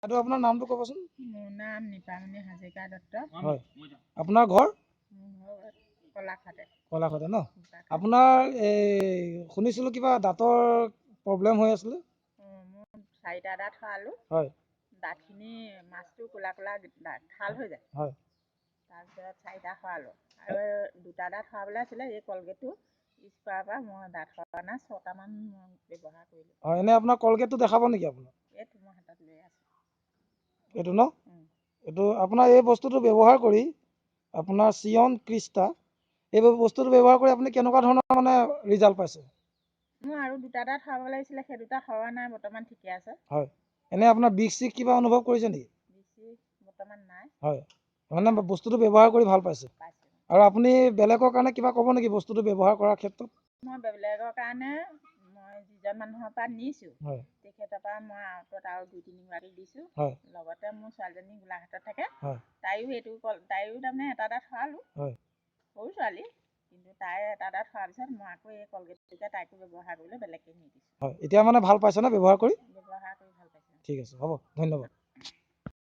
এইটো আপোনাৰ নামটো ক'বচোন। মোৰ নাম নিপামণি হাজৰিকা দত্ত। হয়, আপোনাৰ ঘৰ মোৰ ঘৰ কলাখাতে। কলাখাতে ন? আপোনাৰ শুনিছিলোঁ কিবা দাঁতৰ প্ৰব্লেম হৈ আছিলে। মোৰ 4টা দাঁত সৰালোঁ। হয় দাঁতখিনি মাছটো ক'লা খাল হৈ যায়। হয় তাৰপিছত 4টা সৰালোঁ আৰু 2টা দাঁত সৰাবলৈ আছিলে। এই কলগেটটো ইউজ কৰাৰ পৰা মই দাঁত সৰা নাই 6টামান মই ব্যৱহাৰ কৰিলোঁ। হয়, এনেই আপোনাৰ কলগেটটো দেখাব নেকি আপোনাৰ? এইটো মই হাতত লৈ আছোঁ। এইটো ন? এইটো আপোনাৰ এই বস্তুটো ব্যৱহাৰ কৰি আপোনাৰ চিয়ন ক্ৰিষ্টা এই বস্তুটো ব্যৱহাৰ কৰি আপুনি কেনেকুৱা ধৰণৰ মানে ৰিজাল্ট পাইছে? মোৰ আৰু 2টা দাঁত সৰাব লাগিছিলে, সেই 2টা সৰোৱা নাই, বৰ্তমান ঠিকে আছে। হয়, এনে আপোনাৰ বিষ কিবা অনুভৱ কৰিছে নেকি? বিষ বৰ্তমান নাই। হয়, মানে বস্তুটো ব্যৱহাৰ কৰি ভাল পাইছে। পাইছোঁ। আৰু আপুনি বেলেগৰ কাৰণে কিবা ক'ব নেকি বস্তুটো ব্যৱহাৰ কৰাৰ ক্ষেত্ৰত? মই বেলেগৰ কাৰণে মই যিজন মানুহৰ পৰা নিছোঁ, হয় তেখেতৰ পৰা মই আউটত আৰু 2-3 গৰাকীক দিছোঁ। হয় লগতে মোৰ ছোৱালীজনী গোলাঘাটত থাকে। হয় তাইও তাৰমানে এটা দাঁত সৰালোঁ। হয় সৰু ছোৱালী, কিন্তু তাই এটা দাঁত সৰাৰ পিছত মই আকৌ এই কলগেটটোকে তাইকো ব্যৱহাৰ কৰিবলৈ বেলেগকৈ নি দিছোঁ। হয়, এতিয়া মানে ভাল পাইছে নে ব্যৱহাৰ কৰি? ব্যৱহাৰ কৰি ভাল পাইছে। ঠিক আছে, হ'ব, ধন্যবাদ।